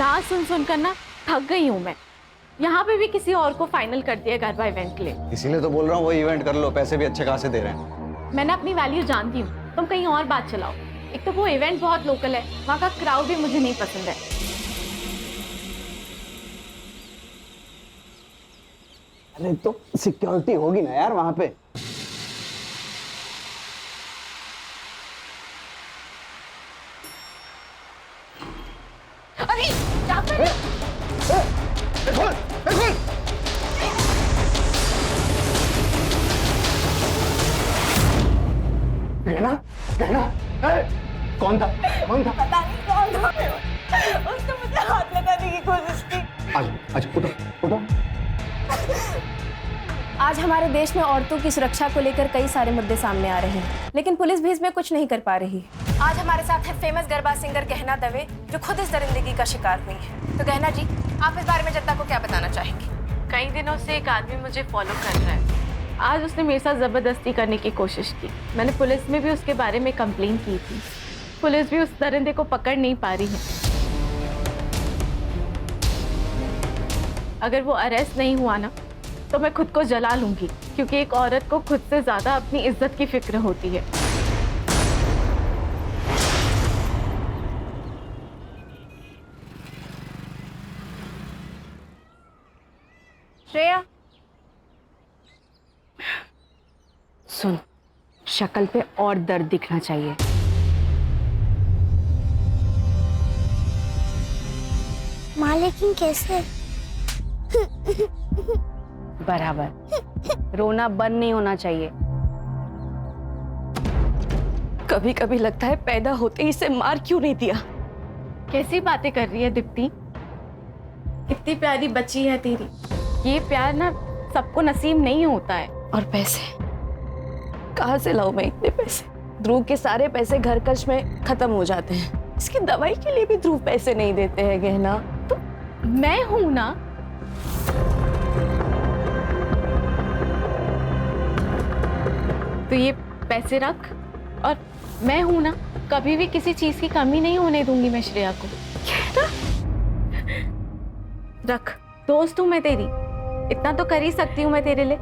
बात सुन सुनकर ना थक गई हूँ मैं। यहाँ पे भी किसी और को फाइनल कर दिया गरबा इवेंट के लिए। इसीलिए तो बोल रहा हूँ वही इवेंट कर लो, पैसे भी अच्छे खासे दे रहे हैं। मैं ना अपनी वैल्यू जानती हूँ, तुम कहीं और बात चलाओ। एक तो वो इवेंट बहुत लोकल है, वहाँ का क्राउड भी मुझे नहीं पसंद है। अरे तो सिक्योरिटी होगी ना यार वहाँ पे। अरे क्या कर रहे हो? गहना, गहना, कौन था? कौन था? पता नहीं कौन था। उसने मुझे हाथ लगाने की कोशिश की। आज उठो, उठो। आज हमारे देश में औरतों की सुरक्षा को लेकर कई सारे मुद्दे सामने आ रहे हैं, लेकिन पुलिस भी इसमें कुछ नहीं कर पा रही। आज हमारे साथ है फेमस गरबा सिंगर गहना दवे, जो खुद इस दरिंदगी का शिकार हुई है। तो गहना जी, आप इस बारे में जनता को क्या बताना चाहेंगी? कई दिनों से एक आदमी मुझे फॉलो कर रहा है। आज उसने मेरे साथ जबरदस्ती करने की कोशिश की। मैंने पुलिस में भी उसके बारे में कंप्लेन की थी। पुलिस भी उस दरिंदे को पकड़ नहीं पा रही है। अगर वो अरेस्ट नहीं हुआ ना, तो मैं खुद को जला लूंगी, क्योंकि एक औरत को खुद से ज्यादा अपनी इज्जत की फिक्र होती है। श्रेया, सुन, शक्ल पे और दर्द दिखना चाहिए। माँ लेकिन कैसे? बराबर, रोना बंद नहीं होना चाहिए। कभी कभी लगता है पैदा होते ही इसे मार क्यों नहीं दिया। कैसी बातें कर रही है दीप्ति? कितनी प्यारी बच्ची है तेरी। ये प्यार ना सबको नसीब नहीं होता है। और पैसे कहाँ से लाऊं मैं इतने पैसे? ध्रुव के सारे पैसे घर खर्च में खत्म हो जाते हैं। इसकी दवाई के लिए भी ध्रुव पैसे नहीं देते हैं गहना। तो मैं हूं ना। तो ये पैसे रख, और मैं हूं ना, कभी भी किसी चीज की कमी नहीं होने दूंगी मैं श्रेया को। रख, दोस्त हूं मैं तेरी, इतना तो कर ही सकती हूँ मैं तेरे लिए।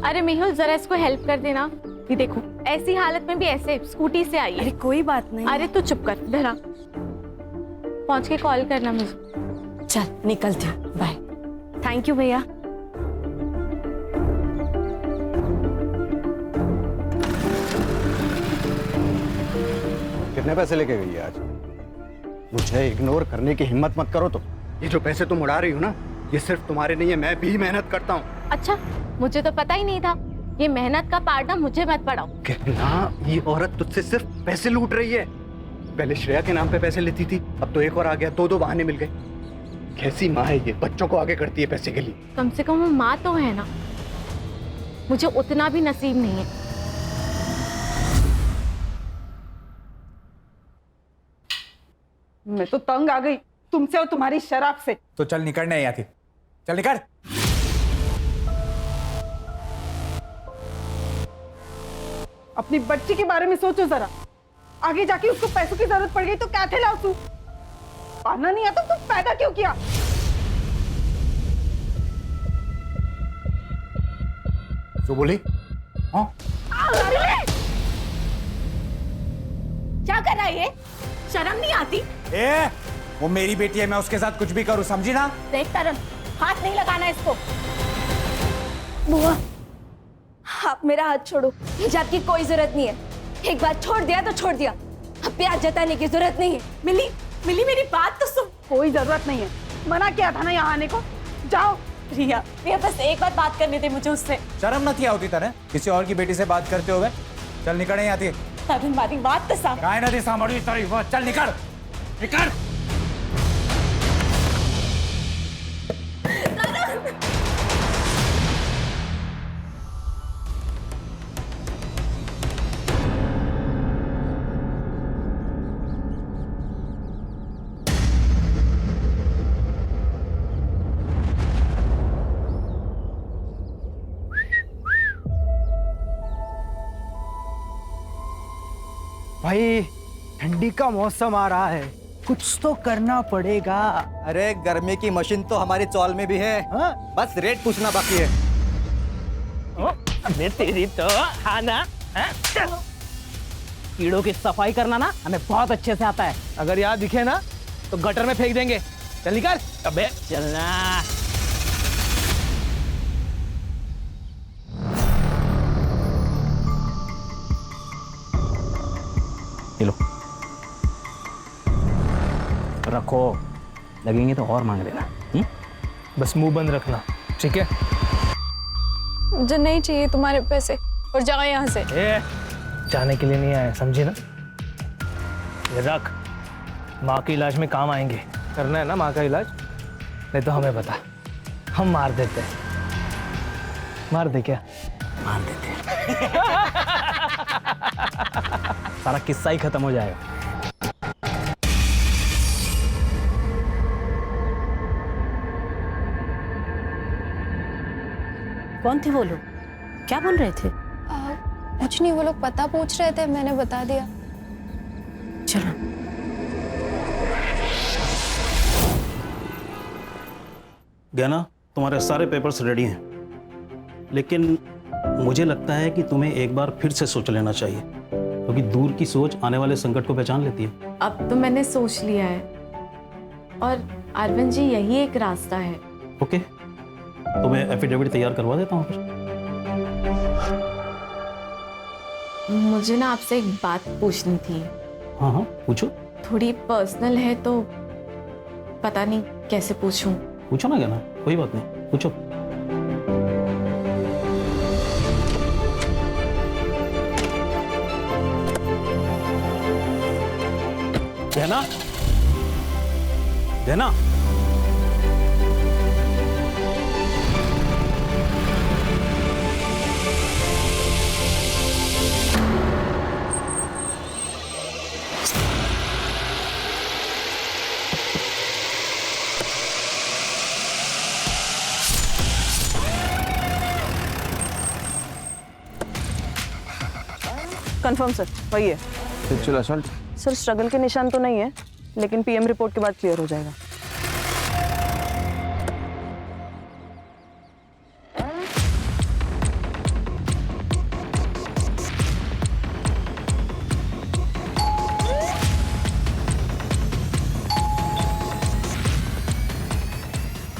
अरे मेहुल, जरा इसको हेल्प कर देना। ये देखो, ऐसी हालत में भी ऐसे स्कूटी से आई है। अरे कोई बात नहीं। अरे तू चुप कर, धरा। पहुंच के कॉल करना मुझे। चल निकलती हूँ, बाय। थैंक यू भैया। कितने पैसे लेके गई है आज? मुझे इग्नोर करने की हिम्मत मत करो। तो ये जो पैसे तुम उड़ा रही हो ना, ये सिर्फ तुम्हारे नहीं है, मैं भी मेहनत करता हूँ। अच्छा, मुझे तो पता ही नहीं था। ये मेहनत का पार्ट ना मुझे मत पढ़ाओ। कहना, ये औरत तुझसे सिर्फ पैसे लूट रही है। पहले श्रेया के नाम पे पैसे लेती थी, अब तो एक और आ गया। दो बहाने मिल गए। कैसी माँ है ये, बच्चों को आगे करती है पैसे के लिए। कम से कम वो माँ तो है ना। मुझे उतना भी नसीब नहीं है। मैं तो तंग आ गई तुमसे और तुम्हारी शराब से। तो चल निकल, नहीं आती। चल निकल। अपनी बच्ची के बारे में सोचो जरा। आगे जाके उसको पैसों की जरूरत पड़ गई तो क्या थे लाओ तू? पालना नहीं आता तो पैदा क्यों किया? जो बोली? हाँ? क्या कर रहा है ये? शर्म नहीं आती? ए, वो मेरी बेटी है, मैं उसके साथ कुछ भी करूं, समझी ना? देख तरन, हाथ नहीं लगाना इसको। बुआ, आप मेरा हाथ छोड़ो। हिजाब की कोई जरूरत नहीं है। एक बार छोड़ दिया तो छोड़ दिया। अब प्यार जताने की जरूरत नहीं है। मिली मेरी बात तो सुन। कोई जरूरत नहीं है, मना किया था ना यहाँ आने को। जाओ। रिया, बस एक बार बात करनी थी मुझे उससे। शर्म न थी होती तरह किसी और की बेटी से बात करते हुए? चल निकल, नहीं आती। हमारी बात तो सामने। काय नदी सामड़ी तरह, चल निकल, निकल। भाई ठंडी का मौसम आ रहा है, कुछ तो करना पड़ेगा। अरे गर्मी की मशीन तो हमारी चौल में भी है। हाँ? बस रेट पूछना बाकी है। अबे तेरी तो हाँ ना, हाँ? कीड़ों की सफाई करना ना हमें बहुत अच्छे से आता है। अगर यहाँ दिखे ना तो गटर में फेंक देंगे। चल निकल। अबे चलना। ये लो रखो, लगेंगे तो और मांग लेना। बस मुंह बंद रखना, ठीक है? मुझे नहीं चाहिए तुम्हारे पैसे, और जाओ यहाँ से। ए, जाने के लिए नहीं आए, समझी ना? ये रख, माँ के इलाज में काम आएंगे। करना है ना माँ का इलाज? नहीं तो हमें बता, हम मार देते हैं। मार दे क्या? मार देते सारा किस्सा ही खत्म हो जाएगा। कौन थे वो लोग? क्या बोल रहे थे? कुछ नहीं, वो लोग पता पूछ रहे थे, मैंने बता दिया। चलो। गहना, तुम्हारे सारे पेपर्स रेडी हैं, लेकिन मुझे लगता है कि तुम्हें एक बार फिर से सोच लेना चाहिए, क्योंकि दूर की सोच आने वाले संकट को पहचान लेती है। अब तो मैंने सोच लिया है, और अरविंद जी यही एक रास्ता है। ओके, तो मैं एफिडेविट तैयार करवा देता हूँ फिर। मुझे ना आपसे एक बात पूछनी थी। हाँ हाँ, पूछो। थोड़ी पर्सनल है तो पता नहीं कैसे पूछूं। पूछो ना गहना, कोई बात नहीं, पूछो। गहना, गहना, कंफर्म सर, वही है। Sexual assault? सर स्ट्रगल के निशान तो नहीं है, लेकिन पीएम रिपोर्ट के बाद क्लियर हो जाएगा।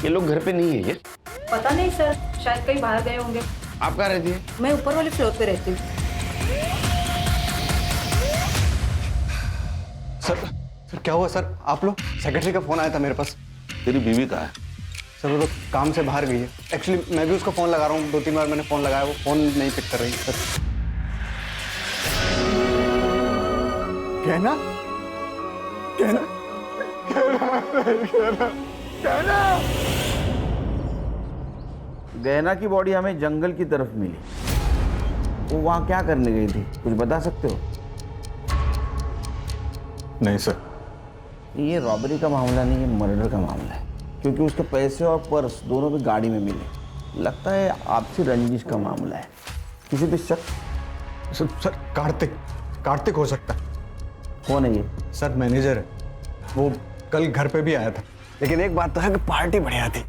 ये लोग घर पे नहीं है ये? पता नहीं सर, शायद कहीं बाहर गए होंगे। आप कहाँ रहती है? मैं ऊपर वाले फ्लोर पे रहती हूँ। सर क्या हुआ सर? आप लोग? सेक्रेटरी का फोन आया था मेरे पास। तेरी बीवी कहाँ है? सर वो तो काम से बाहर गई है। एक्चुअली मैं भी उसको फोन लगा रहा हूँ, 2-3 बार मैंने फोन लगाया, वो फोन नहीं पिक कर रही है सर। कहना कहना कहना कहना गहना की बॉडी हमें जंगल की तरफ मिली, वो वहाँ क्या करने गई थी, कुछ बता सकते हो? नहीं सर, ये रॉबरी का मामला नहीं, ये मर्डर का मामला है, क्योंकि उसके पैसे और पर्स दोनों भी गाड़ी में मिले। लगता है आपसी रंजिश का मामला है। किसी पे शक? सर कार्तिक हो सकता है। कौन है ये? सर मैनेजर है, वो कल घर पे भी आया था। लेकिन एक बात तो है कि पार्टी बढ़िया थी,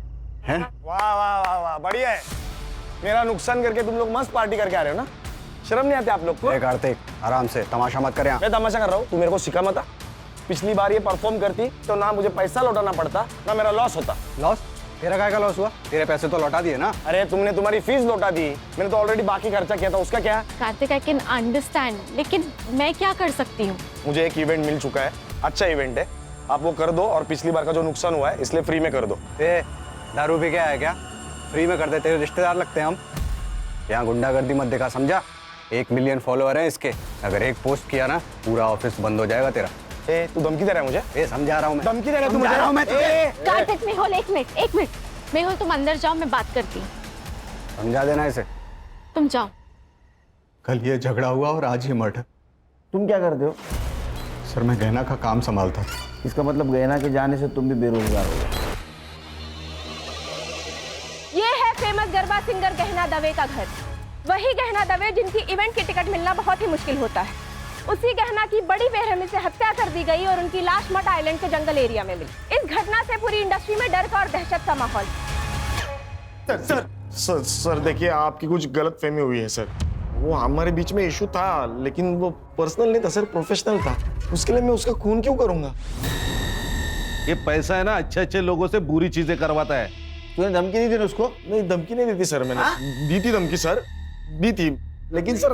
हैं? वाह वाह वाह वाह, बढ़िया है। मेरा नुकसान करके तुम लोग मस्त पार्टी करके आ रहे हो ना? शर्म नहीं आती आप लोग को? कार्तिक आराम से, तमाशा मत कर यहाँ। मैं तमाशा कर रहा हूँ, तू मेरे को सिखा मत। पिछली बार ये परफॉर्म करती तो ना मुझे पैसा लौटाना पड़ता, ना मेरा लॉस होता। लॉस? तेरा काय का लॉस हुआ? तेरे पैसे तो लौटा दिए ना। अरे तुमने तुम्हारी फीस लौटा दी, मैंने तो ऑलरेडी बाकी खर्चा किया था, उसका क्या? कार्तिक, आई कैन अंडरस्टैंड, लेकिन मैं क्या कर सकती हूँ? मुझे एक इवेंट मिल चुका है, अच्छा इवेंट है, आप वो कर दो, और पिछली बार का जो नुकसान हुआ है इसलिए फ्री में कर दो। दारू पी के आया क्या? फ्री में कर देते, रिश्तेदार लगते हैं हम। यहाँ गुंडागर्दी मत दिखा, समझा? 1 मिलियन फॉलोअर हैं इसके, अगर एक पोस्ट किया ना पूरा ऑफिस बंद हो जाएगा तेरा। तू धमकी दे रहा है मुझे? समझा रहा हूँ मैं। धमकी दे रहा है तू मुझे? कार्तिक, मेहुल एक मिनट, मेहुल तुम अंदर जाओ, मैं बात करती हूँ। समझा देना इसे। तुम जाओ। कल ये झगड़ा हुआ और आज ये मर्डर। तुम क्या करते हो? सर मैं गहना का काम संभालता। इसका मतलब गहना के जाने से तुम भी बेरोजगार हो गए। ये है फेमस गरबा सिंगर गहना दवे का घर। वही गहना दवे जिनकी इवेंट की टिकट मिलना बहुत ही मुश्किल होता है। उसी गहना की बड़ी बेरहमी से हत्या कर दी गई और उनकी लाश मट आइलैंड के जंगल एरिया में मिली। इस घटना से पूरी इंडस्ट्री में डर का और दहशत का माहौल। सर देखिए, आपकी कुछ गलत फहमी हुई है सर। वो हमारे बीच में इशू था, लेकिन वो पर्सनल नहीं था सर, प्रोफेशनल था। उसके लिए मैं उसका खून क्यों करूंगा? ये पैसा है ना, अच्छे अच्छे लोगों से बुरी चीजें करवाता है। तूने धमकी दी थी उसको? नहीं, धमकी नहीं दी थी सर मैंने। दी थी धमकी सर, दी थी, लेकिन सर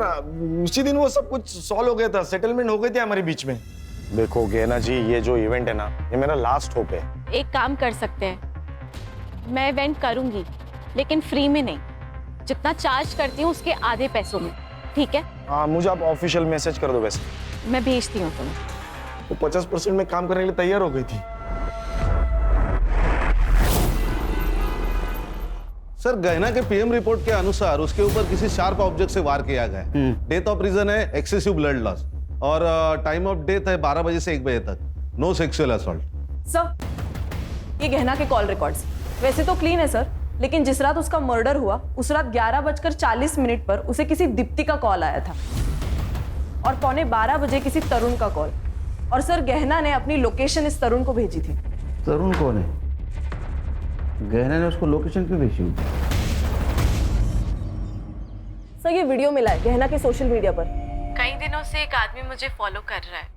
उसी दिन वो सब कुछ सॉल्व हो गया था, सेटलमेंट हो गई थी हमारे बीच में। देखो गेना जी, ये जो इवेंट है ना, ये मेरा लास्ट होप है। एक काम कर सकते हैं, मैं इवेंट करूंगी लेकिन फ्री में नहीं, जितना चार्ज करती हूँ उसके आधे पैसों में, ठीक है? हाँ, मुझे आप ऑफिशियल मैसेज कर दो। वैसे मैं भेजती हूँ तुम्हें। वो 50% में काम करने के लिए तैयार हो गई थी। सर, गहना के पीएम रिपोर्ट के अनुसार उसके ऊपर किसी शार्प ऑब्जेक्ट से वार किया गया है। डेथ ऑफ रीजन है एक्सेसिव ब्लड लॉस और टाइम ऑफ डेथ है 12 बजे से 1 बजे तक। No sexual assault. सर, ये गहना के कॉल रिकॉर्ड्स वैसे तो क्लीन है सर, लेकिन जिस रात उसका मर्डर हुआ उस रात 11:40 पर उसे किसी दीप्ति का कॉल आया था और 11:15 बजे किसी तरुण का कॉल। और सर, गहना ने अपनी लोकेशन इस तरुण को भेजी थी। तरुण कौन है? गहना ने उसको लोकेशन क्यों भेजी होगी? सर, ये वीडियो मिला है गहना के सोशल मीडिया पर। कई दिनों से एक आदमी मुझे फॉलो कर रहा है,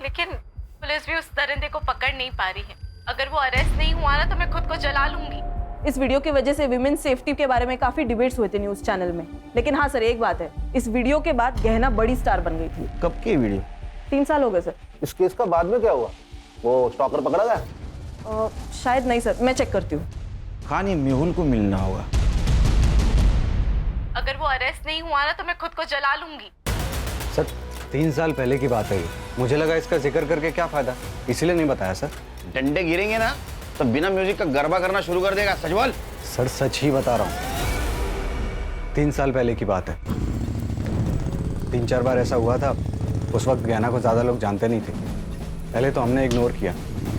लेकिन पुलिस भी उस दरिंदे को पकड़ नहीं पा रही है। अगर वो अरेस्ट नहीं हुआ ना तो मैं खुद को जला लूंगी। इस वीडियो की वजह से विमेन सेफ्टी के बारे में काफी डिबेट्स हुए थे न्यूज चैनल में। लेकिन हाँ सर, एक बात है, इस वीडियो के बाद गहना बड़ी स्टार बन गई थी। कब की वीडियो? 3 साल हो गए सर। इस केस का बाद में क्या हुआ? वो स्टॉकर पकड़ा गया? शायद नहीं सर, मैं चेक करती हूँ। खानी मेहुल को मिलना होगा। अगर वो अरेस्ट नहीं हुआ ना तो मैं खुद को जला लूंगी। सर 3 साल पहले की बात है ये। मुझे लगा इसका जिक्र करके क्या फायदा, इसलिए नहीं बताया सर। डंडे गिरेंगे ना तो बिना म्यूजिक का गरबा करना शुरू कर देगा। सच बोल। सर सच ही बता रहा हूँ, 3 साल पहले की बात है। 3-4 बार ऐसा हुआ था। उस वक्त गहना को ज़्यादा लोग जानते नहीं थे। पहले तो हमने इग्नोर किया,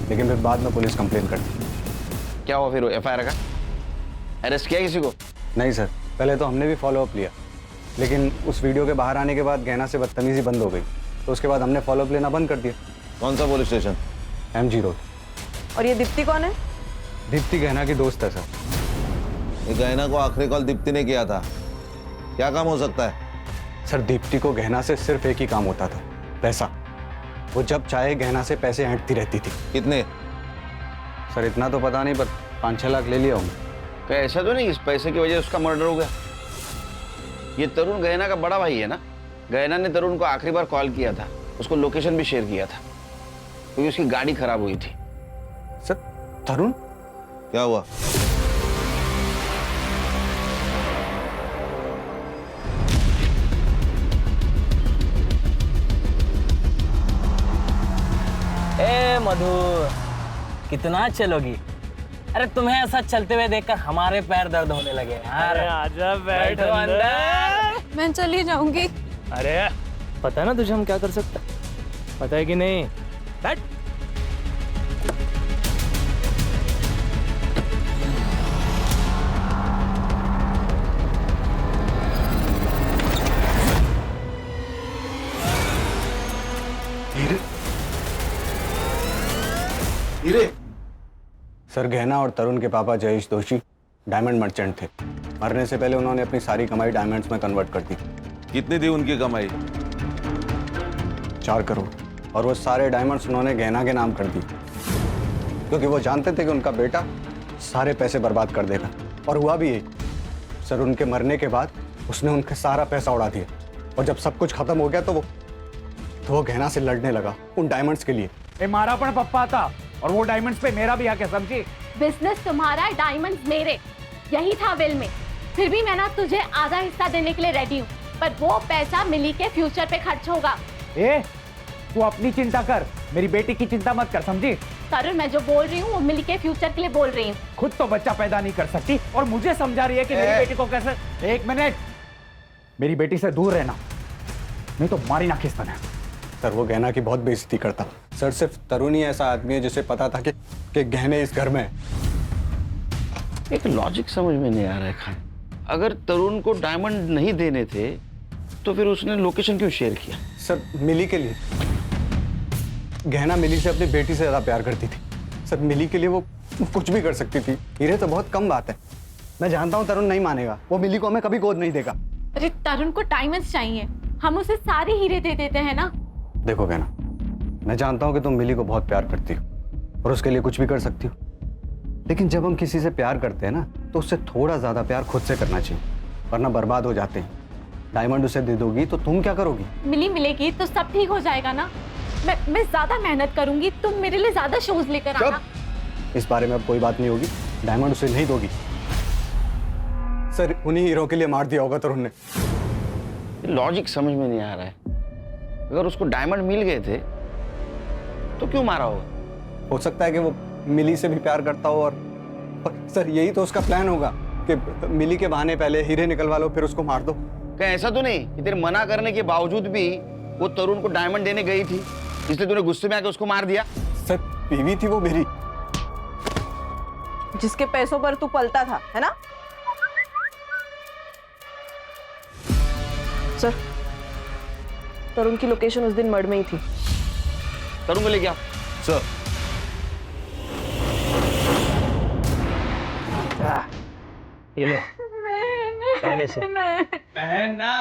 लेकिन फिर बाद में पुलिस कंप्लेन कर दी। क्या हुआ फिर? FIR का? अरेस्ट किया किसी को? नहीं सर, पहले तो हमने भी फॉलोअप लिया, लेकिन उस वीडियो के बाहर आने के बाद गहना से बदतमीजी बंद हो गई, तो उसके बाद हमने फॉलोअप लेना बंद कर दिया। कौन सा पुलिस स्टेशन? MG road. और ये दीप्ति कौन है? दीप्ति गहना की दोस्त है सर। ये गहना को आखिरी कॉल दीप्ति ने किया था। क्या काम हो सकता है? सर दीप्ति को गहना से सिर्फ एक ही काम होता था, पैसा। वो जब चाहे गहना से पैसे ऐंठती रहती थी। कितने? सर इतना तो पता नहीं, पर 5-6 लाख ले लिया होंगे। क्या ऐसा तो नहीं इस पैसे की वजह से उसका मर्डर हो गया? ये तरुण गहना का बड़ा भाई है ना? गहना ने तरुण को आखिरी बार कॉल किया था, उसको लोकेशन भी शेयर किया था, क्योंकि उसकी गाड़ी खराब हुई थी। सर तरुण? क्या हुआ? ए मधु, कितना चलोगी? अरे तुम्हें ऐसा चलते हुए देखकर हमारे पैर दर्द होने लगे यार। अरे आजा, बैठ बैठो अंदर। मैं चली जाऊंगी। अरे पता है ना तुझे हम क्या कर सकते हैं? पता है कि नहीं? बैठ। हीरे। सर गहना और तरुण के पापा जयेश दोषी डायमंड मर्चेंट थे। मरने से पहले उन्होंने अपनी सारी कमाई डायमंड्स में कन्वर्ट कर दी। कितनी थी उनकी कमाई? 4 करोड़। और वो सारे डायमंड्स उन्होंने गहना के नाम कर दिए, क्योंकि वो जानते थे कि उनका बेटा सारे पैसे बर्बाद कर देगा। और हुआ भी यही। सर उनके मरने के बाद उसने उनका सारा पैसा उड़ा दिया, और जब सब कुछ खत्म हो गया तो वो गहना से लड़ने लगा उन डायमंड्स के लिए। ए मारा पण पप्पा था, और वो डायमंड्स पे मेरा भी आके समझी। बिजनेस तुम्हारा, डायमंड्स मेरे, यही था विल में। फिर भी मैं ना तुझे आधा हिस्सा देने के लिए रेडी हूँ, पर वो पैसा मिली के फ्यूचर पे खर्च होगा। ए तू अपनी चिंता कर, मेरी बेटी की चिंता मत कर, समझी? तरुण, मैं जो बोल रही हूँ वो मिली के फ्यूचर के लिए बोल रही हूँ। खुद तो बच्चा पैदा नहीं कर सकती और मुझे समझा रही है कि मेरी बेटी को कैसे। 1 मिनट, मेरी बेटी से दूर रहना, नहीं तो मारी ना खिस्ता है। सर वो गहना की बहुत बेइज्जती करता। सर सिर्फ तरुण ही ऐसा आदमी है जिसे पता था कि गहने इस घर में है। एक लॉजिक समझ में नहीं आ रहा है खान। अगर तरुण को डायमंड नहीं देने थे तो फिर उसने लोकेशन क्यों शेयर किया? सर मिली के लिए। गहना मिली से अपनी बेटी से ज्यादा प्यार करती थी सर। मिली के लिए वो कुछ भी कर सकती थी। हीरे तो बहुत कम बात है। मैं जानता हूँ तरुण नहीं मानेगा, वो मिली को हमें कभी गोद नहीं देगा। अरे तरुण को डायमंड्स चाहिए, हम उसे सारे हीरे दे देते हैं ना। देखो गहना, मैं जानता हूँ कि तुम मिली को बहुत प्यार करती हो और उसके लिए कुछ भी कर सकती हो, लेकिन जब हम किसी से प्यार करते हैं ना तो उससे थोड़ा ज्यादा प्यार खुद से करना चाहिए, वरना बर्बाद हो जाते हैं। डायमंड उसे दे दोगी तो तुम क्या करोगी? मिली मिलेगी तो सब ठीक हो जाएगा ना। मैं ज्यादा मेहनत करूंगी, तुम मेरे लिए ज्यादा शोज लेकर आना। इस बारे में अब कोई बात नहीं होगी। डायमंड उसे नहीं दोगी। सर उन्हीं हीरो के लिए मार दिया होगा तरुण ने। लॉजिक समझ में नहीं आ रहा है। अगर उसको डायमंड मिल गए थे तो क्यों मारा होगा? हो सकता है कि वो मिली से भी प्यार करता हो और सर यही तो उसका प्लान होगा कि मिली के बहाने पहले हीरे निकलवा लो फिर उसको मार दो। क्या ऐसा तो नहीं कि तेरे मना करने के बावजूद भी वो तरुण को डायमंड देने गई थी, इसलिए तूने गुस्से में आके उसको मार दिया? सर बीवी थी वो मेरी, जिसके पैसों पर तू पलता था, है ना? सर, तरुण की लोकेशन उस दिन मर्ड में ही थी। तरुण को लेके आओ। सर ये लो पहले से पहनना।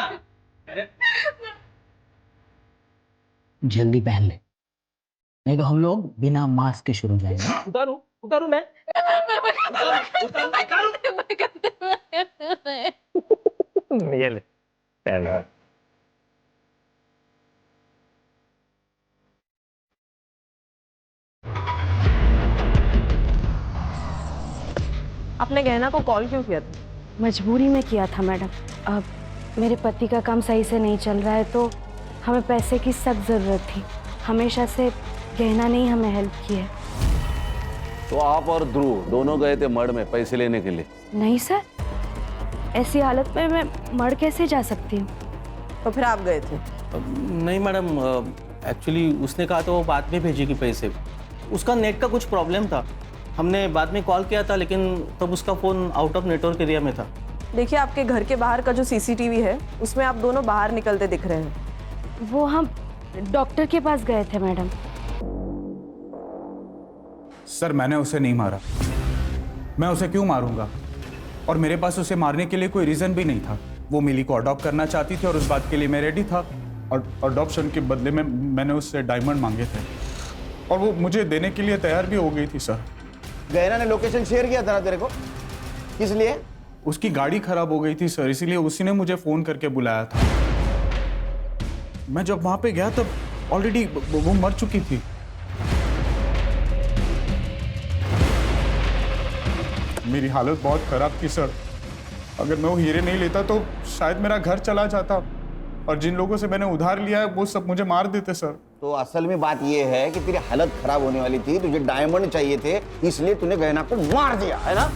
जल्दी पहन ले, नहीं तो हम लोग बिना मास्क के शुरू जाएंगे। उतारू उतारू मैं ये ले पहना। आपने गहना को कॉल क्यों किया था? मजबूरी में किया था मैडम। अब मेरे पति का काम सही से नहीं चल रहा है तो हमें पैसे की सख्त ज़रूरत थी। हमेशा से गहना ने ही हमें हेल्प की है। तो आप और ध्रुव दोनों गए थे मर्ड में पैसे लेने के लिए? नहीं सर, ऐसी हालत में मैं मर कैसे जा सकती हूँ? तो फिर आप गए थे? नहीं मैडम, एक्चुअली उसने कहा तो वो बाद में भेजेगी पैसे। उसका नेट का कुछ प्रॉब्लम था, हमने बाद में कॉल किया था लेकिन तब उसका phone out of network area में था। देखिए, आपके घर के बाहर का जो सीसीटीवी है उसमें आप दोनों बाहर निकलते दिख रहे हैं। वो हम डॉक्टर के पास गए थे मैडम। सर मैंने उसे नहीं मारा। मैं उसे क्यों मारूंगा? और मेरे पास उसे मारने के लिए कोई रीज़न भी नहीं था। वो मिली को अडॉप्ट करना चाहती थी और उस बात के लिए मैं रेडी था। और अडॉप्शन के बदले में मैंने उससे डायमंड मांगे थे और वो मुझे देने के लिए तैयार भी हो गई थी सर। गहना ने लोकेशन शेयर किया था ना तेरे को, किस लिए? उसकी गाड़ी खराब हो गई थी सर, इसीलिए उसी ने मुझे फ़ोन करके बुलाया था। मैं जब वहाँ पे गया तब ऑलरेडी वो मर चुकी थी। मेरी हालत बहुत खराब थी सर। अगर मैं वो हीरे नहीं लेता तो शायद मेरा घर चला जाता और जिन लोगों से मैंने उधार लिया है वो सब मुझे मार देते सर। तो असल में बात ये है कि तेरी हालत खराब होने वाली थी, तुझे डायमंड चाहिए थे, इसलिए तूने गहना को मार दिया, है ना?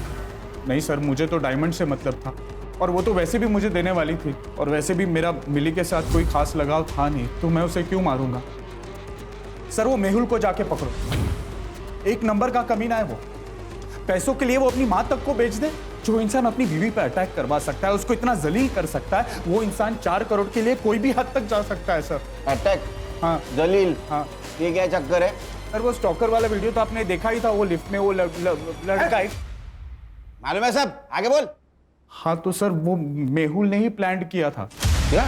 नहीं सर, मुझे तो डायमंड से मतलब था और वो तो वैसे भी मुझे देने वाली थी और वैसे भी मेरा मिली के साथ कोई खास लगाव था नहीं, तो मैं उसे क्यों मारूंगा? सर वो मेहुल को जाके पकड़ो, एक नंबर का कमीना है वो। पैसों के लिए वो अपनी माँ तक को बेच दे। जो इंसान अपनी बीवी पर अटैक करवा सकता है, उसको इतना जलील कर सकता है, वो इंसान 4 करोड़ के लिए कोई भी हद तक जा सकता है सर। अटैक? हाँ जलील? हाँ। ये क्या चक्कर है? सर वो स्टॉकर वाला वीडियो तो आपने देखा ही था, वो लिफ्ट में वो लड़का मालूम है सब, आगे बोल। हाँ तो सर वो मेहुल ने ही प्लान किया था। क्या?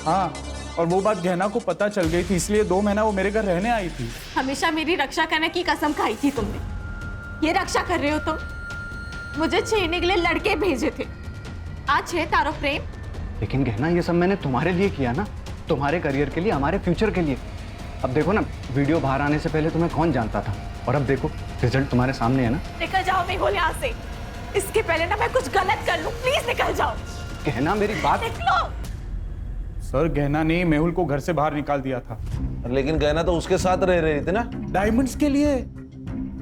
हाँ, और वो बात गहना को पता चल गई थी, इसलिए 2 महीना वो मेरे घर रहने आई थी। हमेशा मेरी रक्षा करने की कसम खाई थी तुमने, ये रक्षा कर रहे हो तुम? मुझे छेड़ने के लिए लड़के भेजे थे, आज है तारो प्रेम। लेकिन गहना ये सब मैंने तुम्हारे लिए किया ना, तुम्हारे करियर के लिए, हमारे फ्यूचर के लिए। अब देखो ना, वीडियो बाहर आने से पहले तुम्हें कौन जानता था, और अब देखो रिजल्ट तुम्हारे सामने है ना। निकल जाओ मेहुल यहाँ से, इसके पहले ना मैं कुछ गलत कर लूं, प्लीज निकल जाओ। गहना मेरी बात। निकलो। सर गहना ने मेहुल को घर से बाहर निकाल दिया था। लेकिन गहना तो उसके साथ रह रही थी ना। डायमंड्स के लिए,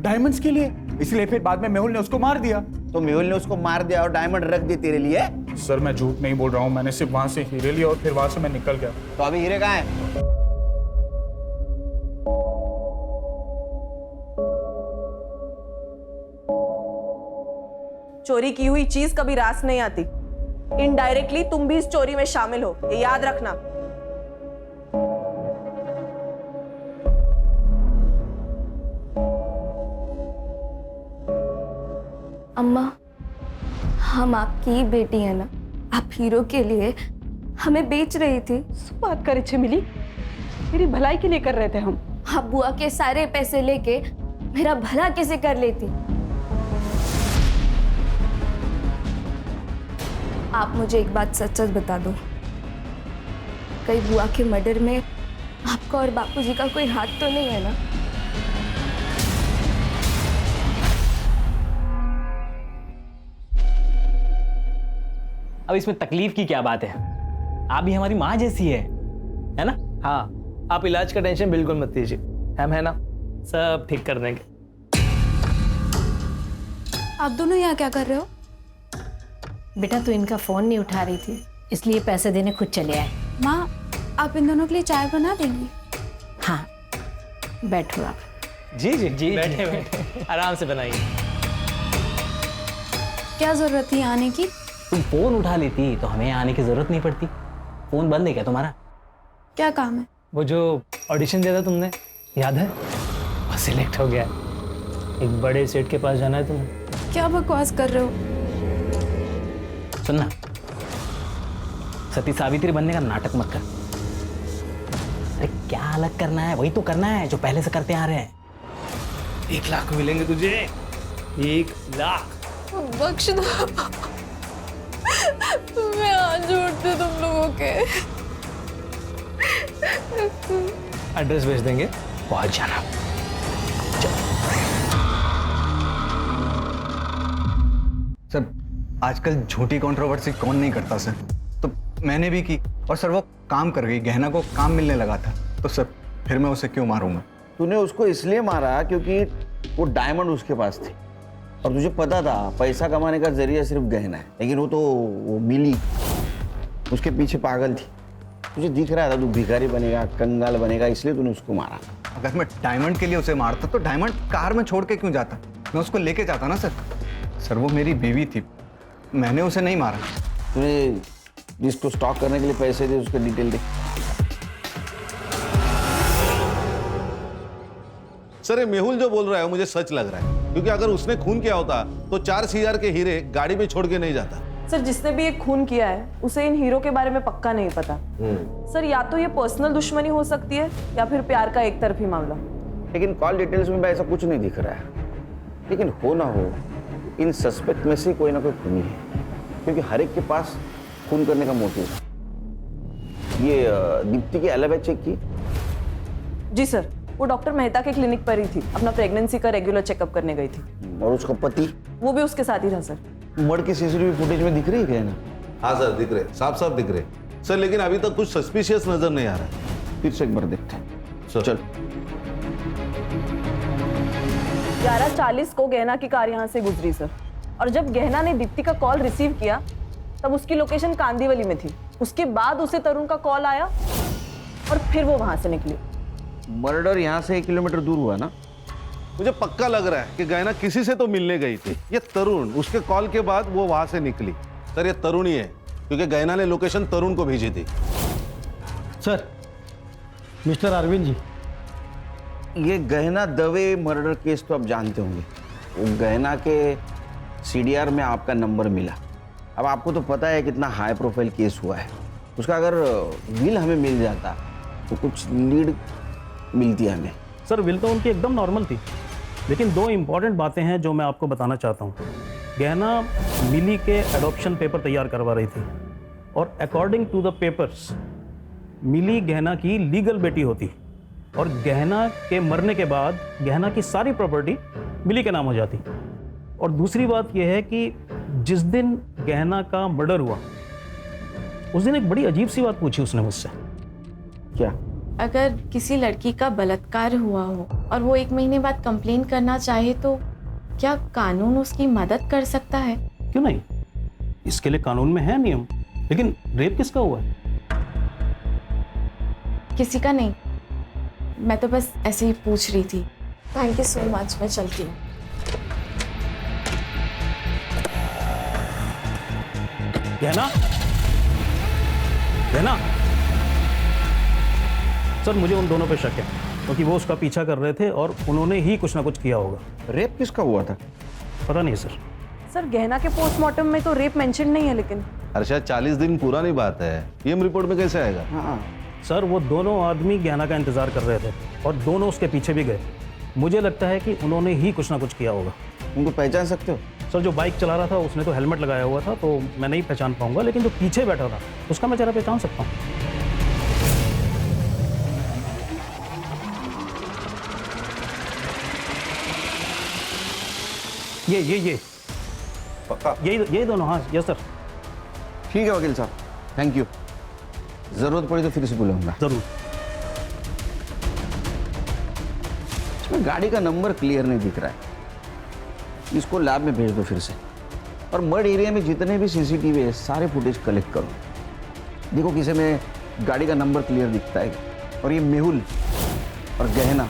डायमंड्स के लिए, इसलिए फिर बाद में मेहुल ने उसको मार दिया। तो मेहुल ने उसको मार दिया और डायमंड रख दिए तेरे लिए? सर मैं झूठ नहीं बोल रहा हूँ, मैंने सिर्फ वहां से हीरे लिए और फिर वहां से मैं निकल गया। तो अभी हीरे कहाँ है? चोरी की हुई चीज कभी रास नहीं आती। इनडायरेक्टली तुम भी इस चोरी में शामिल हो, ये याद रखना। अम्मा, हम आपकी ही बेटी है ना, आप हीरो के लिए हमें बेच रही थी। बात करे छमिली, मेरी भलाई के लिए कर रहे थे हम। आप बुआ के सारे पैसे लेके मेरा भला कैसे कर लेती? आप मुझे एक बात सच सच बता दो, कहीं बुआ के मर्डर में आपका और बापूजी का कोई हाथ तो नहीं है ना? अब इसमें तकलीफ की क्या बात है? आप भी हमारी माँ जैसी है ना? हाँ, आप इलाज का टेंशन बिल्कुल मत लीजिए, हम है ना, सब ठीक कर देंगे। आप दोनों यहाँ क्या कर रहे हो? बेटा तू इनका फोन नहीं उठा रही थी, इसलिए पैसे देने खुद चले आए। माँ, आप इन दोनों के लिए चाय बना देंगी? हाँ, बैठो आप। जी जी जी, बैठे बैठे आराम से बनाइए। क्या जरूरत थी आने की? तुम फोन उठा लेती तो हमें आने की जरूरत नहीं पड़ती। फोन बंद है क्या तुम्हारा? क्या काम है? वो जो ऑडिशन दिया था तुमने, याद है? वो सिलेक्ट हो गया। एक बड़े सेट के पास जाना है तुम्हें। क्या बकवास कर रहे हो? सुनना, सती सावित्री बनने का नाटक मत कर। अरे क्या अलग करना है? वही तो करना है जो पहले से करते आ रहे हैं। 1 लाख मिलेंगे तुझे, 1 लाख। बख्श दो, मैं हाथ जोड़ती तुम लोगों के। एड्रेस भेज देंगे, पहुंच जाना। सर, आजकल झूठी कंट्रोवर्सी कौन नहीं करता सर? तो मैंने भी की और सर वो काम कर गई, गहना को काम मिलने लगा था, तो सर फिर मैं उसे क्यों मारूंगा? तूने उसको इसलिए मारा क्योंकि वो डायमंड उसके पास थी और तुझे पता था पैसा कमाने का जरिया सिर्फ गहना है, लेकिन वो मिली उसके पीछे पागल थी। तुझे दिख रहा था तू भिखारी बनेगा, कंगाल बनेगा, इसलिए तूने उसको मारा। अगर मैं डायमंड के लिए उसे मारता तो डायमंड कार में छोड़ के क्यों जाता? मैं उसको लेके जाता ना सर। सर वो मेरी बीवी थी, मैंने उसे नहीं मारा। तूने जिसको स्टॉक करने के लिए पैसे दे उसके डिटेल दे। सर ये मेहुल जो बोल रहा है मुझे सच लग रहा है, क्योंकि अगर उसने खून किया होता तो 4 CR के हीरे गाड़ी में छोड़ के नहीं जाता। सर, जिसने भी ये खून किया है उसे इन हीरो के बारे में पक्का नहीं पता। सर, या तो ये पर्सनल दुश्मनी हो सकती है या फिर प्यार का एक तरफी मामला। लेकिन कॉल डिटेल्स में ऐसा कुछ नहीं दिख रहा है। लेकिन हो ना हो, इन सस्पेक्ट में से कोई ना कोई खूनी है, क्योंकि हर एक के पास खून करने का मोटिव है। ये दीप्ति की एलिबी चेक की? जी सर, वो डॉक्टर मेहता के क्लिनिक पर ही थी, अपना प्रेगनेंसी का रेगुलर चेकअप करने गई थी। और उसका पति? वो भी उसके साथ ही था सर। मर्डर की CCTV फुटेज में दिख रही है ना? हाँ सर, दिख रहे, साफ साफ दिख रहे सर, लेकिन अभी तक कुछ सस्पिशियस नजर नहीं आ रहा है। फिर से एक बार देखते हैं। चल। 11:40 को गहना की कार यहाँ से गुजरी सर, और जब गहना ने दीप्ति का कॉल रिसीव किया तब उसकी लोकेशन कांदीवली में थी। उसके बाद उसे तरुण का कॉल आया और फिर वो वहां से निकली। मर्डर यहाँ से 1 किलोमीटर दूर हुआ ना? मुझे पक्का लग रहा है कि गहना किसी से तो मिलने गई थी। ये तरुण, उसके कॉल के बाद वो वहां से निकली। सर ये तरुण ही है, क्योंकि गहना ने लोकेशन तरुण को भेजी थी। सर, मिस्टर अरविंद जी, ये गहना दवे मर्डर केस तो आप जानते होंगे। वो गहना के CDR में आपका नंबर मिला। अब आपको तो पता है कितना हाई प्रोफाइल केस हुआ है। उसका अगर विल हमें मिल जाता तो कुछ लीड मिलती है हमें। सर विल तो उनकी एकदम नॉर्मल थी, लेकिन 2 इम्पॉर्टेंट बातें हैं जो मैं आपको बताना चाहता हूँ। गहना मिली के एडॉप्शन पेपर तैयार करवा रही थी और अकॉर्डिंग टू द पेपर्स मिली गहना की लीगल बेटी होती और गहना के मरने के बाद गहना की सारी प्रॉपर्टी मिली के नाम हो जाती। और दूसरी बात यह है कि जिस दिन गहना का मर्डर हुआ उस दिन एक बड़ी अजीब सी बात पूछी उसने मुझसे। क्या? अगर किसी लड़की का बलात्कार हुआ हो और वो 1 महीने बाद कंप्लेन करना चाहे तो क्या कानून उसकी मदद कर सकता है? क्यों नहीं, इसके लिए कानून में है नियम। लेकिन रेप किसका हुआ है? किसी का नहीं, मैं तो बस ऐसे ही पूछ रही थी। थैंक यू सो मच, मैं चलती हूँ। गहना, गहना। सर मुझे उन दोनों पे शक है, क्योंकि वो उसका पीछा कर रहे थे और उन्होंने ही कुछ ना कुछ किया होगा। रेप किसका हुआ था? पता नहीं सर, सर गहना के पोस्टमार्टम में तो रेप मेंशन नहीं है, लेकिन अर्षद 40 दिन पूरा नहीं बात है, पीएम रिपोर्ट में कैसे आएगा? हाँ सर, वो दोनों आदमी गहना का इंतजार कर रहे थे और दोनों उसके पीछे भी गए। मुझे लगता है कि उन्होंने ही कुछ ना कुछ किया होगा। उनको पहचान सकते हो? सर, जो बाइक चला रहा था उसने तो हेलमेट लगाया हुआ था, तो मैं नहीं पहचान पाऊंगा, लेकिन जो पीछे बैठा था उसका मैं जरा पहचान सकता हूँ। ये पक्का? यही दोनों, हाँ यस सर। ठीक है वकील साहब, थैंक यू। जरूरत पड़ी तो फिर से बुलाऊंगा। जरूर। इसमें गाड़ी का नंबर क्लियर नहीं दिख रहा है, इसको लैब में भेज दो फिर से। और मड एरिया में जितने भी सीसीटीवी है सारे फुटेज कलेक्ट करो, देखो किसी में गाड़ी का नंबर क्लियर दिखता है। और ये मेहुल और गहना,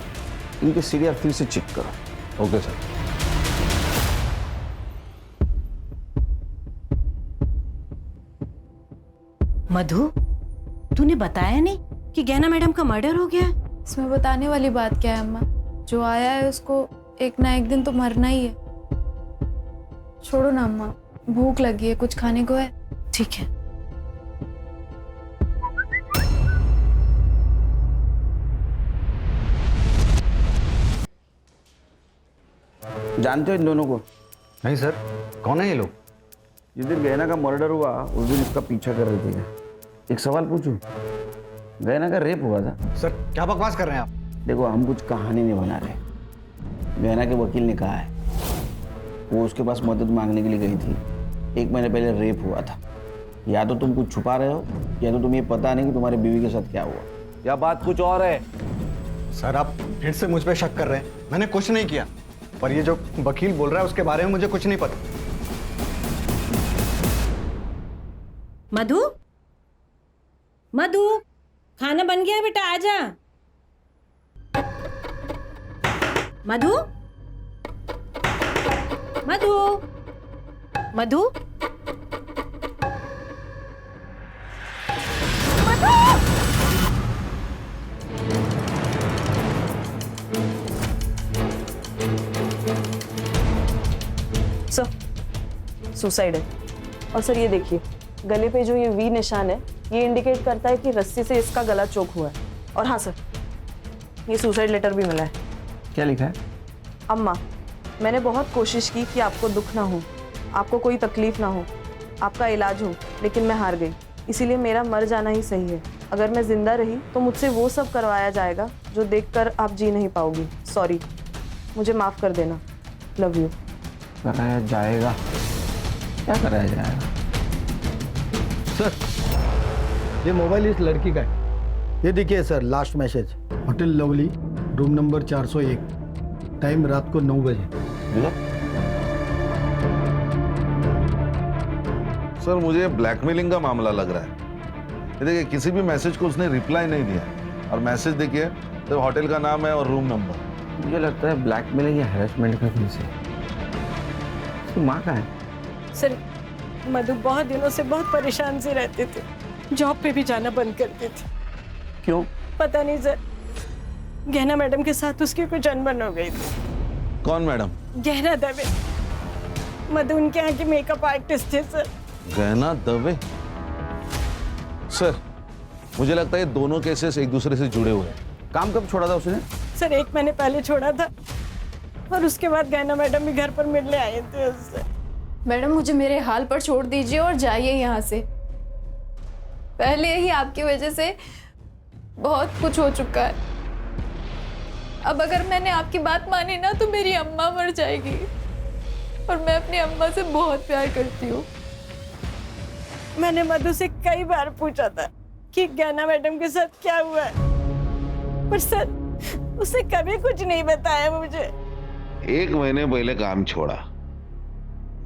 इनके सीडीआर फिर से चेक करो। Okay sir. मधु, तूने बताया नहीं कि गहना मैडम का मर्डर हो गया है? इसमें बताने वाली बात क्या है अम्मा? जो आया है उसको एक ना एक दिन तो मरना ही है। छोड़ो ना अम्मा, भूख लगी है, कुछ खाने को है? ठीक है। जानते हो इन दोनों को? नहीं सर, कौन है ये लोग? जिस दिन गहना का मर्डर हुआ उस दिन इसका पीछा कर रहे थे। एक सवाल पूछूं, गहना का रेप हुआ था? सर क्या बकवास कर रहे हैं आप? देखो, हम कुछ कहानी नहीं बना रहे। गहना के वकील ने कहा है वो उसके पास मदद मांगने के लिए गई थी। 1 महीने पहले रेप हुआ था। या तो तुम कुछ छुपा रहे हो, या तो तुम्हें पता नहीं कि तुम्हारी बीवी के साथ क्या हुआ। या बात कुछ और है? सर आप फिर से मुझ पे शक कर रहे हैं। मैंने कुछ नहीं किया, पर ये जो वकील बोल रहा है उसके बारे में मुझे कुछ नहीं पता। मधु, मधु, खाना बन गया बेटा, आजा। मधु, मधु, मधु, सर सुसाइड है। और सर ये देखिए, गले पे जो ये वी निशान है ये इंडिकेट करता है कि रस्सी से इसका गला चोक हुआ है। और हाँ सर, ये सुसाइड लेटर भी मिला है। क्या लिखा है? अम्मा, मैंने बहुत कोशिश की कि आपको दुख ना हो, आपको कोई तकलीफ ना हो, आपका इलाज हो, लेकिन मैं हार गई। इसीलिए मेरा मर जाना ही सही है। अगर मैं जिंदा रही तो मुझसे वो सब करवाया जाएगा जो देखकर आप जी नहीं पाओगी। सॉरी, मुझे माफ़ कर देना। Love you. कराया जाएगा? क्या कराया जाएगा? सर, ये मोबाइल इस लड़की का है। ये देखिए sir, last message, hotel lovely, room number 401, time रात को 9 बजे। सर मुझे ब्लैकमेलिंग का मामला लग रहा है। ये देखिए, किसी भी मैसेज को उसने रिप्लाई नहीं दिया, और मैसेज देखिए तो होटल का नाम है और रूम नंबर। मुझे लगता है ब्लैकमेलिंग या हैरेसमेंट का केस है। उसकी माँ का है? सर, मधु बहुत दिनों से बहुत परेशान से रहते थे, जॉब पे भी जाना बंद कर दी थी। क्यों? पता नहीं सर, गहना मैडम के साथ उसकी कुछ अनबन हो गई थी। कौन मैडम? गहना दवे, मधु उनके यहाँ की मेकअप आर्टिस्ट थे सर। गहना दवे? सर मुझे लगता है ये दोनों केसेस एक दूसरे से जुड़े हुए हैं। काम कब छोड़ा था उसने? सर 1 महीने पहले छोड़ा था, और उसके बाद गहना मैडम भी घर पर मिलने आए थे उससे। मैडम मुझे मेरे हाल पर छोड़ दीजिए और जाइए यहाँ से। पहले ही आपकी वजह से बहुत कुछ हो चुका है। अब अगर मैंने आपकी बात मानी ना तो मेरी अम्मा मर जाएगी, और मैं अपनी अम्मा से बहुत प्यार करती हूँ। मैंने मधु से कई बार पूछा था कि गहना मैडम के साथ क्या हुआ है, पर सर उसने कभी कुछ नहीं बताया मुझे। 1 महीने पहले काम छोड़ा,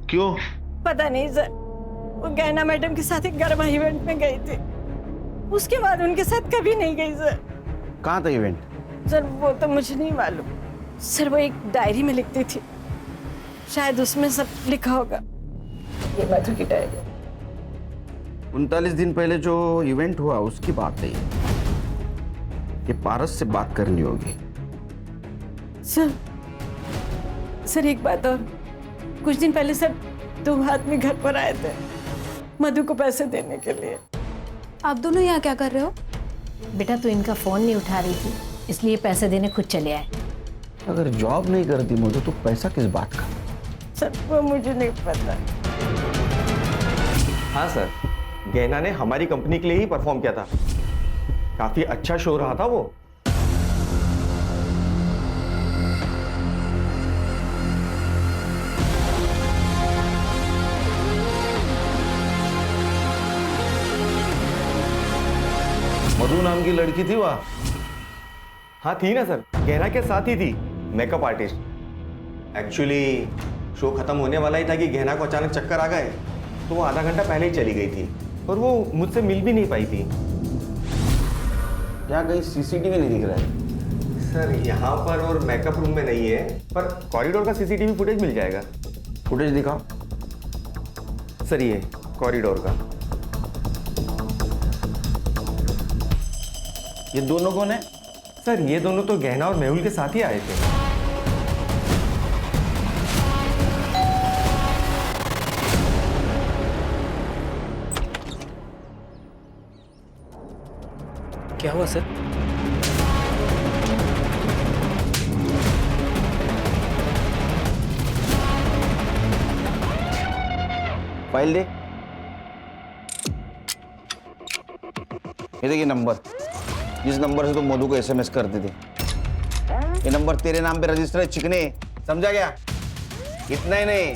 क्यों? पता नहीं सर, वो गहना मैडम के साथ एक गरबा इवेंट में गई थी, उसके बाद उनके साथ कभी नहीं गई सर। कहाँ था इवेंट? सर वो तो मुझे नहीं मालूम सर, वो एक डायरी में लिखती थी, शायद उसमें सब लिखा होगा। ये मधु की डायरी। 39 दिन पहले जो इवेंट हुआ उसकी बात है ये पारस से बात करनी होगी। सर एक बात और, कुछ दिन पहले सर तुम आदमी घर पर आए थे मधु को पैसे देने के लिए। आप दोनों यहाँ क्या कर रहे हो? बेटा तू इनका फोन नहीं उठा रही थी, इसलिए पैसे देने खुद चले आए। अगर जॉब नहीं करती मधु तो पैसा किस बात का? सर वो मुझे नहीं पता। हाँ सर, गहना ने हमारी कंपनी के लिए ही परफॉर्म किया था। काफी अच्छा शो रहा था वो। मधु नाम की लड़की थी वहाँ? हाँ थी ना सर, गहना के साथ ही थी, मेकअप आर्टिस्ट। एक्चुअली शो खत्म होने वाला ही था कि गहना को अचानक चक्कर आ गए, तो वो आधा घंटा पहले ही चली गई थी और वो मुझसे मिल भी नहीं पाई थी। क्या कहीं सीसीटीवी नहीं दिख रहा है? सर यहाँ पर और मेकअप रूम में नहीं है, पर कॉरिडोर का सीसीटीवी फुटेज मिल जाएगा। फुटेज दिखाओ। सर ये कॉरिडोर का। ये दोनों कौन है? सर ये दोनों तो गहना और मेहुल के साथ ही आए थे। क्या हुआ सर? फाइल दे। ये देखिए नंबर, जिस नंबर से तुम मधु को एसएमएस करते थे, ये नंबर तेरे नाम पे रजिस्टर है चिकने, समझा गया? इतना ही नहीं,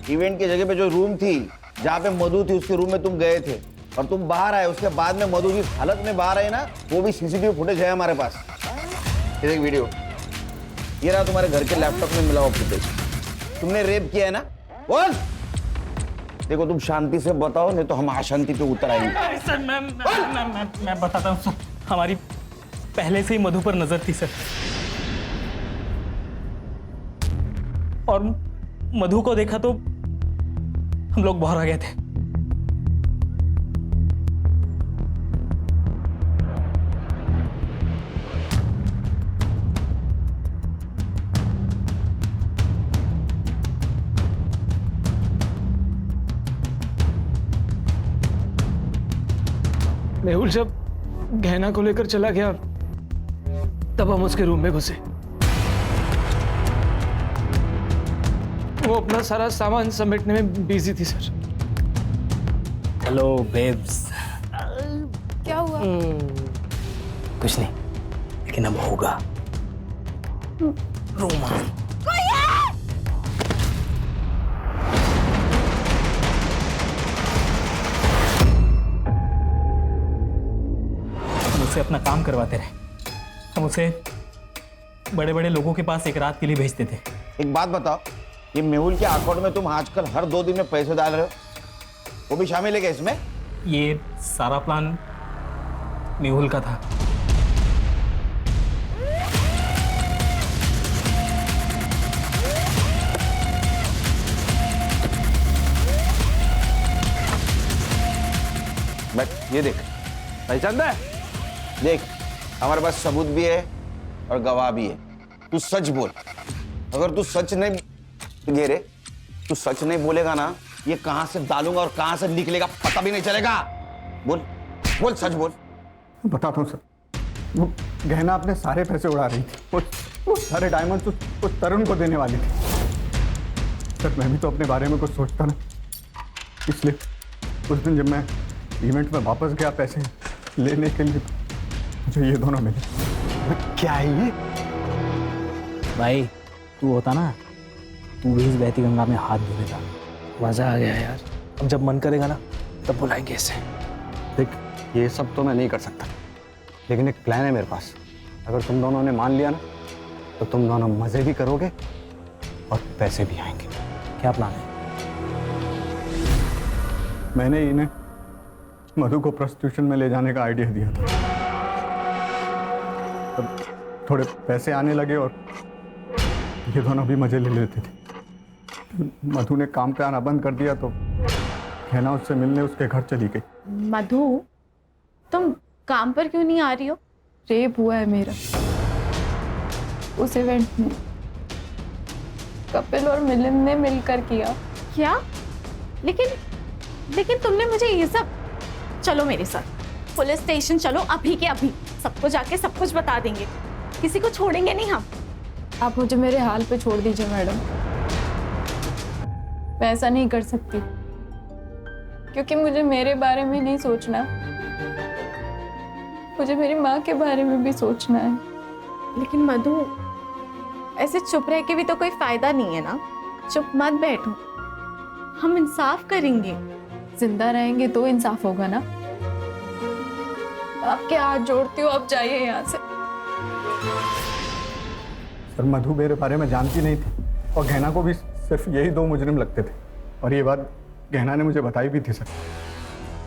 इवेंट की जगह पे जो रूम थी जहाँ पे मधु थी उसके रूम में तुम गए थे और तुम बाहर आए, उसके बाद में मधु जिस हालत में बाहर आई ना, वो भी सीसीटीवी फुटेज है हमारे पास। ये देख वीडियो, ये रहा तुम्हारे घर के लैपटॉप में मिला हुआ फुटेज। तुमने रेप किया है ना? बोल। देखो तुम शांति से बताओ, नहीं तो हम अशांति पे उतर आएंगे। सर मैं बताता हूँ सर, हमारी पहले से ही मधु पर नजर थी सर, और मधु को देखा तो हम लोग बाहर आ गए थे। मेहुल जब गहना को लेकर चला गया तब हम उसके रूम में घुसे। वो अपना सारा सामान समेटने में बिजी थी सर। Hello babes. क्या हुआ? कुछ नहीं, लेकिन अब होगा। रोमान उसे अपना काम करवाते रहे, हम उसे बड़े बड़े लोगों के पास एक रात के लिए भेजते थे। एक बात बताओ, ये मेहुल के अकाउंट में तुम आजकल हर 2 दिन में पैसे डाल रहे हो, वो भी शामिल है क्या इसमें? ये सारा प्लान मेहुल का था। बट ये देख, पहचान है? देख, हमारे पास सबूत भी है और गवाह भी है। तू सच बोल। अगर तू सच नहीं गेरे, तू सच नहीं बोलेगा ना, ये कहां से डालूंगा और कहां से निकलेगा पता भी नहीं चलेगा। बोल बोल, सच बोल। बताता हूँ सर, वो गहना अपने सारे पैसे उड़ा रही थी। वो सारे डायमंड्स उस तरुण को देने वाली थी। सर मैं भी तो अपने बारे में कुछ सोचता ना, इसलिए उस दिन जब मैं इवेंट में वापस गया पैसे लेने के लिए, मुझे ये दोनों मिले। क्या है ये? भाई तू होता ना, तू भी इस बहती गंगा में हाथ धो देता। मजा आ गया यार। अब जब मन करेगा ना तब बुलाएंगे इसे। देख, ये सब तो मैं नहीं कर सकता, लेकिन एक प्लान है मेरे पास। अगर तुम दोनों ने मान लिया ना, तो तुम दोनों मजे भी करोगे और पैसे भी आएंगे। क्या प्लान है? मैंने इन्हें मधु को प्रोस्टिट्यूशन में ले जाने का आइडिया दिया था। तब थोड़े पैसे आने लगे और ये दोनों भी मजे ले लेते थे। मधु ने काम पे आना बंद कर दिया तो गहना उससे मिलने उसके घर चली गई। मधु, तुम काम पर क्यों नहीं आ रही हो? रेप हुआ है मेरा उस इवेंट में। कपिल और मिलिंद ने मिलकर किया। क्या? लेकिन तुमने मुझे ये सब, चलो मेरे साथ पुलिस स्टेशन चलो अभी के अभी, सबको जाके सब कुछ बता देंगे, किसी को छोड़ेंगे नहीं हम। आप मुझे मेरे हाल पे छोड़ दीजिए मैडम, मैं ऐसा नहीं कर सकती क्योंकि मुझे मेरे बारे में नहीं सोचना, मुझे मेरी माँ के बारे में भी सोचना है। लेकिन मधु, ऐसे चुप रह के भी तो कोई फायदा नहीं है ना, चुप मत बैठो, हम इंसाफ करेंगे। जिंदा रहेंगे तो इंसाफ होगा ना। आपके हाथ जोड़ती हूँ, आप जाइए यहाँ से। सर मधु मेरे बारे में जानती नहीं थी और गहना को भी सिर्फ यही 2 मुजरिम लगते थे और ये बात गहना ने मुझे बताई भी थी सर।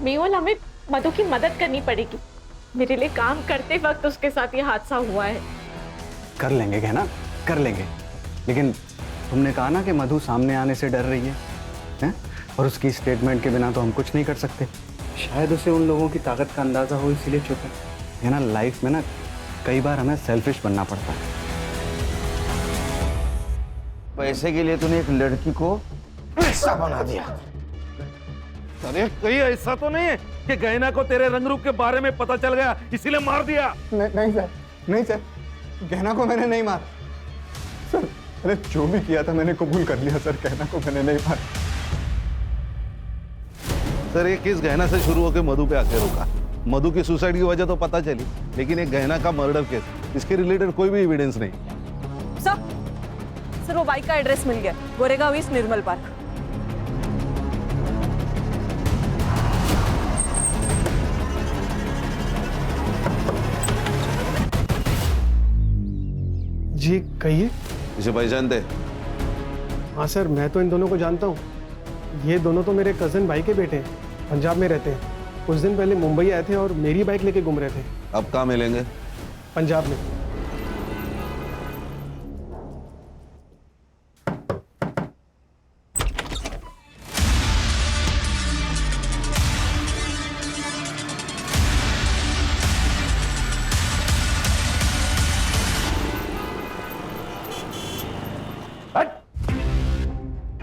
मेहुल, हमें मधु की मदद करनी पड़ेगी, मेरे लिए काम करते वक्त उसके साथ ये हादसा हुआ है। कर लेंगे गहना, कर लेंगे, लेकिन तुमने कहा ना कि मधु सामने आने से डर रही है, हैं? और उसकी स्टेटमेंट के बिना तो हम कुछ नहीं कर सकते। शायद उसे उन लोगों की ताकत का अंदाजा हो, इसीलिए चुप है ना। लाइफ में ना कई बार हमें सेल्फिश बनना पड़ता है। पैसे के लिए तूने एक लड़की को ऐसा बना दिया। अरे कहीं ऐसा तो नहीं है कि गहना को तेरे रंग रूप के बारे में पता चल गया इसीलिए मार दिया? नहीं सर, नहीं सर, गहना को मैंने नहीं मारा सर। अरे जो भी किया था मैंने कबूल कर लिया सर, गहना को मैंने नहीं मारा। सर ये केस गहना से शुरू होकर मधु पे आके रुका। मधु की सुसाइड की वजह तो पता चली, लेकिन एक गहना का मर्डर केस, इसके रिलेटेड कोई भी एविडेंस नहीं। सर वो बाइक का एड्रेस मिल गया, गोरेगांव ईस्ट निर्मल पार्क। जी कहिए। इसे पहचानते? हाँ सर, मैं तो इन दोनों को जानता हूँ। ये दोनों तो मेरे कजन भाई के बेटे हैं, पंजाब में रहते हैं। कुछ दिन पहले मुंबई आए थे और मेरी बाइक लेके घूम रहे थे। अब कहाँ मिलेंगे? पंजाब में।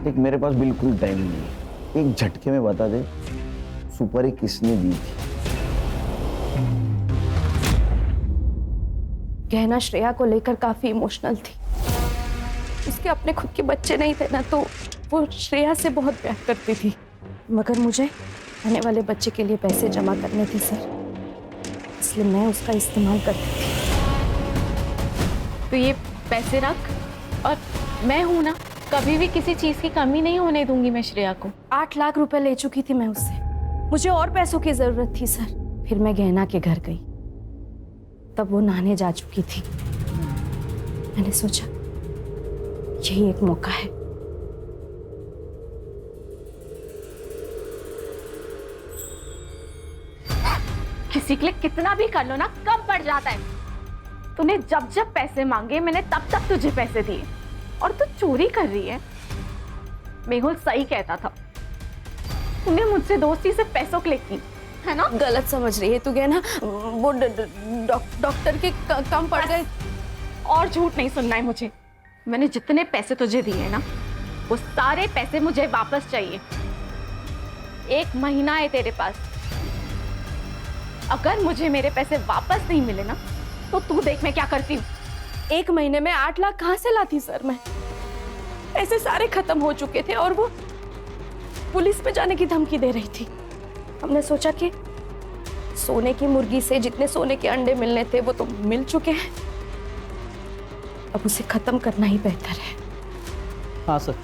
एक मेरे पास बिल्कुल टाइम नहीं है, एक झटके में बता दे सुपारी किसने दी थी? गहना श्रेया को लेकर काफी इमोशनल थी, उसके अपने खुद के बच्चे नहीं थे ना, तो वो श्रेया से बहुत प्यार करती थी, मगर मुझे आने वाले बच्चे के लिए पैसे जमा करने थे सर, इसलिए मैं उसका इस्तेमाल करती थी। तो ये पैसे रख, और मैं हूं ना, कभी भी किसी चीज की कमी नहीं होने दूंगी मैं श्रेया को। 8 लाख रुपए ले चुकी थी मैं उससे, मुझे और पैसों की जरूरत थी सर। फिर मैं गहना के घर गई, तब वो नहाने जा चुकी थी। मैंने सोचा यही एक मौका है। किसी के लिए कितना भी कर लो ना, कम पड़ जाता है। तूने जब जब पैसे मांगे मैंने तब तब तुझे पैसे दिए, और तू चोरी कर रही है। मेहुल सही कहता था, तूने मुझसे दोस्ती से पैसों के लिए की है ना। गलत समझ रही है तू गहना, वो डॉक्टर के कम पड़ गए। और झूठ नहीं सुनना है मुझे। मैंने जितने पैसे तुझे दिए ना, वो सारे पैसे मुझे वापस चाहिए। 1 महीना है तेरे पास, अगर मुझे मेरे पैसे वापस नहीं मिले ना, तो तू देख मैं क्या करती हूँ। 1 महीने में 8 लाख कहाँ से लाती सर मैं? पैसे सारे खत्म हो चुके थे और वो पुलिस में जाने की धमकी दे रही थी। हमने सोचा कि सोने की मुर्गी से जितने सोने के अंडे मिलने थे वो तो मिल चुके हैं, अब उसे खत्म करना ही बेहतर है। हाँ सर,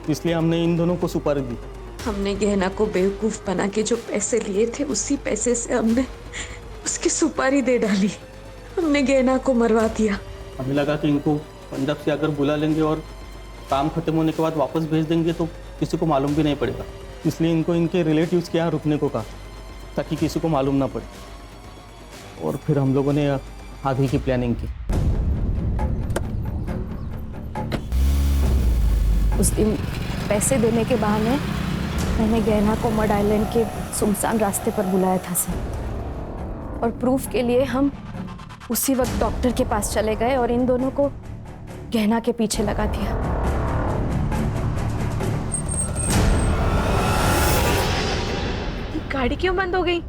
इसलिए हमने इन दोनों को सुपारी दी। हमने गहना को बेवकूफ बना के जो पैसे लिए थे, उसी पैसे से हमने उसकी सुपारी दे डाली। हमने गहना को मरवा दिया। हमें लगा कि इनको पंजाब से अगर बुला लेंगे और काम खत्म होने के बाद वापस भेज देंगे तो किसी को मालूम भी नहीं पड़ेगा, इसलिए इनको इनके रिलेटिव्स के यहाँ रुकने को कहा ताकि किसी को मालूम ना पड़े। और फिर हम लोगों ने आगे की प्लानिंग की। उस दिन पैसे देने के बहाने मैंने गहना को मड आइलैंड के सुनसान रास्ते पर बुलाया था सर, और प्रूफ के लिए हम उसी वक्त डॉक्टर के पास चले गए और इन दोनों को गहना के पीछे लगा दिया। गाड़ी क्यों बंद हो गई?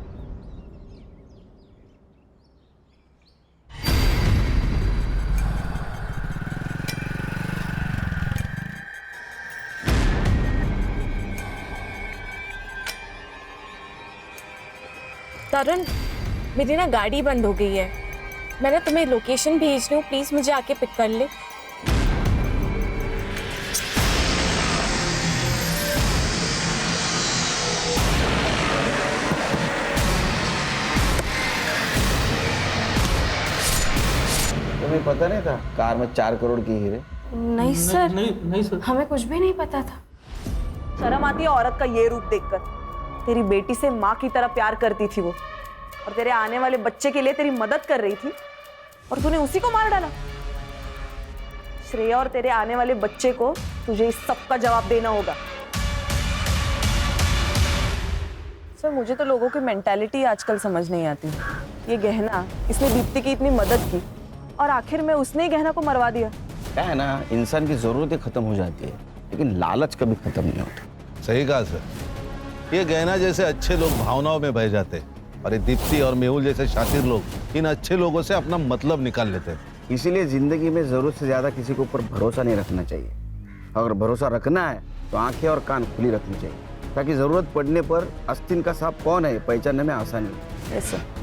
तरुण, मेरी ना गाड़ी बंद हो गई है। मैंने तुम्हें लोकेशन भेज रही हूँ, प्लीज मुझे आके पिक कर ले। तुम्हें पता नहीं था कार में 4 करोड़ की हीरे? नहीं सर, नहीं सर, हमें कुछ भी नहीं पता था। शर्म आती है औरत का ये रूप देखकर। तेरी बेटी से माँ की तरह प्यार करती थी वो, और तेरे आने वाले बच्चे के लिए तेरी मदद कर रही थी, और तूने उसी को मार डाला। श्रेया और तेरे आने वाले बच्चे को तुझे इस सब का जवाब देना होगा। सर, मुझे तो लोगों की मेंटालिटी आजकल समझ नहीं आती। ये गहना, इसने दीप्ति की इतनी मदद की और आखिर में उसने ही गहना को मरवा दिया। क्या है ना, इंसान की जरूरतें खत्म हो जाती है लेकिन लालच कभी खत्म नहीं होता। सही कहा सर। ये गहना जैसे अच्छे लोग भावनाओं में बह जाते हैं और ये दीप्ति और मेहुल जैसे शातिर लोग इन अच्छे लोगों से अपना मतलब निकाल लेते हैं। इसीलिए जिंदगी में जरूरत से ज्यादा किसी के ऊपर भरोसा नहीं रखना चाहिए। अगर भरोसा रखना है तो आंखें और कान खुली रखनी चाहिए, ताकि जरूरत पड़ने पर आस्तीन का सांप कौन है पहचानने में आसानी हो। Yes sir.